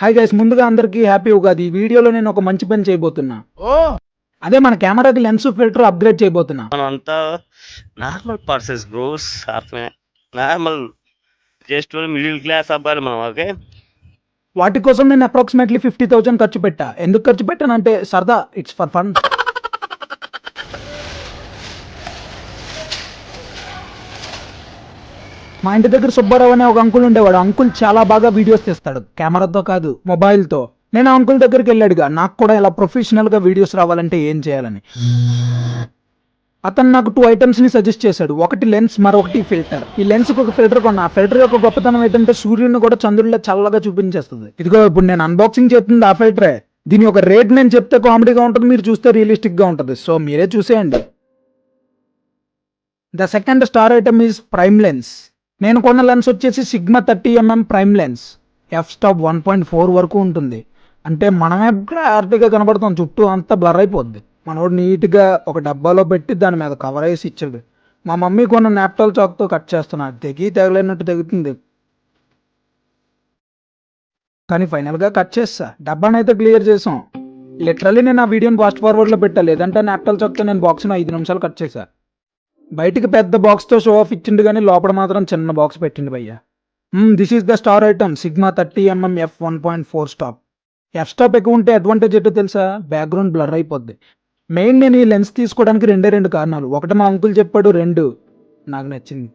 Hi guys, ముందుగా అందరికీ happy Ugadi. ఈ వీడియోలో నేను ఒక మంచి పని చేయబోతున్నా. ఓ అదే మన కెమెరాకి లెన్స్ ఫిల్టర్ అప్గ్రేడ్ చేయబోతున్నా. మనంతా నార్మల్ పర్సన్స్ బ్రోస్ అర్థమే నార్మల్ జస్ట్ మిడిల్ క్లాస్ అబ్బాయిలు మనం ఓకే వాటి కోసం నేను అప్రాక్సిమేట్లీ 50,000 ఖర్చు పెట్టా. ఎందుకు ఖర్చు పెట్టానంటే సరదా, ఇట్స్ ఫర్ ఫన్. మా ఇంటి దగ్గర సుబ్బారావు అనే ఒక అంకుల్ ఉండేవాడు. అంకుల్ చాలా బాగా వీడియోస్ తీస్తాడు, కెమెరాతో కాదు మొబైల్తో. నేను ఆ అంకుల్ దగ్గరికి వెళ్ళాడుగా, నాకు కూడా ఇలా ప్రొఫెషనల్గా వీడియోస్ రావాలంటే ఏం చేయాలని. అతను నాకు 2 ఐటమ్స్ని సజెస్ట్ చేశాడు. ఒకటి లెన్స్, మరొకటి ఫిల్టర్. ఈ లెన్స్కి ఒక ఫిల్టర్ కొన్నా. ఆ ఫిల్టర్ యొక్క గొప్పతనం ఏంటంటే సూర్యుడిని కూడా చంద్రుడిలో చల్లగా చూపించేస్తుంది. ఇదిగో ఇప్పుడు నేను అన్బాక్సింగ్ చేస్తుంది ఆ ఫిల్టరే. దీని ఒక రేట్ నేను చెప్తే కామెడీగా ఉంటుంది, మీరు చూస్తే రియలిస్టిక్గా ఉంటుంది. సో మీరే చూసేయండి. The second star item is prime lens. నేను కొన్న లెన్స్ వచ్చేసి sigma 30mm prime lens. F stop 1.4 వరకు ఉంటుంది. అంటే మనమే క్లారిటీగా కనబడతాం, చుట్టూ అంతా బ్లర్ అయిపోద్ది. మనోడు నీట్గా ఒక డబ్బాలో పెట్టి దాని మీద కవర్ వేసి ఇచ్చాడు. మా మమ్మీ కొన్న నాప్టాల్ చాక్తో కట్ చేస్తున్నాడు. తెగలేనట్టు తెగుతుంది, కానీ ఫైనల్గా కట్ చేస్తా. డబ్బాని అయితే క్లియర్ చేసాం. లిటరల్లీ నేను ఆ వీడియోని ఫాస్ట్ ఫార్వర్డ్లో పెట్టా, లేదంటే నాప్టాల్ చాక్తో నేను బాక్స్ని 5 నిమిషాలు కట్ చేశా. బయటికి పెద్ద బాక్స్తో షో ఆఫ్ ఇచ్చిండు, కానీ లోపల మాత్రం చిన్న బాక్స్ పెట్టిండు భయ్య. This is the star item, sigma 30mm F 1.4 stop. F stop ఎక్కువ ఉంటే అడ్వాంటేజ్ ఏంటో తెలుసా? బ్యాక్గ్రౌండ్ బ్లర్ అయిపోద్ది. మెయిన్ నేను ఈ లెన్స్ తీసుకోవడానికి రెండు కారణాలు. ఒకటి మా అంకుల్ చెప్పాడు, 2 నాకు నచ్చింది.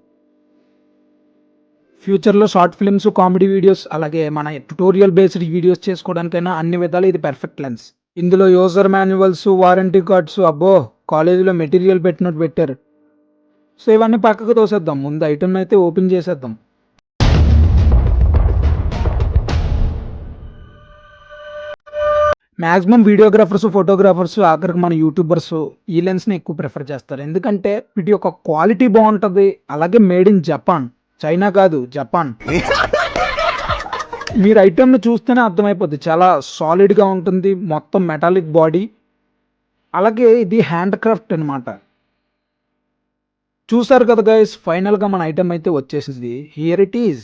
ఫ్యూచర్లో షార్ట్ ఫిల్మ్స్, కామెడీ వీడియోస్, అలాగే మన ట్యుటోరియల్ బేస్డ్ వీడియోస్ చేసుకోవడానికైనా అన్ని విధాలు ఇది పర్ఫెక్ట్ లెన్స్. ఇందులో యూజర్ మాన్యువల్స్, వారంటీ కార్డ్స్, అబ్బో కాలేజీలో మెటీరియల్ పెట్టినట్టు పెట్టారు. సో ఇవన్నీ పక్కకు తోసేద్దాం, ముందు ఐటమ్ అయితే ఓపెన్ చేసేద్దాం. మ్యాక్సిమం వీడియోగ్రాఫర్స్, ఫోటోగ్రాఫర్స్, ఆఖరికి మన యూట్యూబర్స్ ఈ లెన్స్ని ఎక్కువ ప్రిఫర్ చేస్తారు. ఎందుకంటే వీటి యొక్క క్వాలిటీ బాగుంటుంది, అలాగే మేడ్ ఇన్ జపాన్, చైనా కాదు జపాన్. మీరు ఐటమ్ని చూస్తేనే అర్థమైపోద్ది, చాలా సాలిడ్గా ఉంటుంది, మొత్తం మెటాలిక్ బాడీ, అలాగే ఇది హ్యాండ్ క్రాఫ్ట్ అనమాట. చూసారు కదా గైస్, ఫైనల్గా మన ఐటమ్ అయితే వచ్చేసింది. Here it is.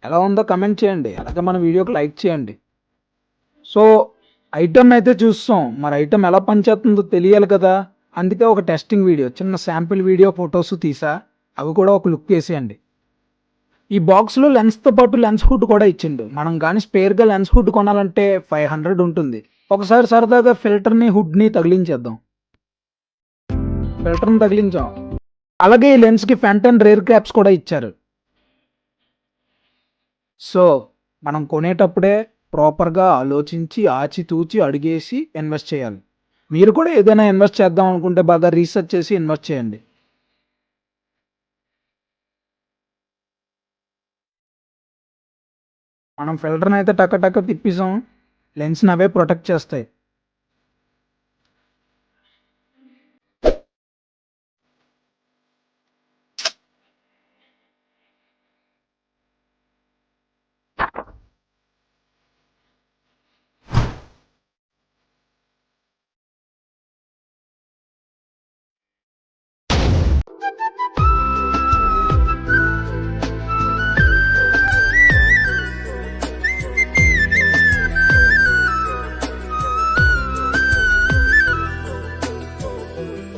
ఎలా ఉందో కమెంట్ చేయండి, అలాగే మన వీడియోకి లైక్ చేయండి. సో ఐటమ్ అయితే చూస్తాం, మరి ఐటమ్ ఎలా పనిచేస్తుందో తెలియాలి కదా. అందుకే ఒక టెస్టింగ్ వీడియో, చిన్న శాంపిల్ వీడియో, ఫొటోస్ తీసా, అవి కూడా ఒక లుక్ వేసేయండి. ఈ బాక్స్లో లెన్స్తో పాటు లెన్స్ హుడ్ కూడా ఇచ్చిండు. మనం కానీ స్పేర్గా లెన్స్ హుడ్ కొనాలంటే 500 ఉంటుంది. ఒకసారి సరదాగా ఫిల్టర్ని, హుడ్ని తగిలించేద్దాం. ఫిల్టర్ని తగిలించాం. అలాగే ఈ లెన్స్కి ఫ్రంట్ అండ్ రేర్ క్యాప్స్ కూడా ఇచ్చారు. సో మనం కొనేటప్పుడే ప్రాపర్గా ఆలోచించి, ఆచితూచి అడిగేసి ఇన్వెస్ట్ చేయాలి. మీరు కూడా ఏదైనా ఇన్వెస్ట్ చేద్దాం అనుకుంటే బాగా రీసెర్చ్ చేసి ఇన్వెస్ట్ చేయండి. మనం ఫిల్టర్ని అయితే టక్క తిప్పిసాం, లెన్స్ని అవే ప్రొటెక్ట్ చేస్తాయి.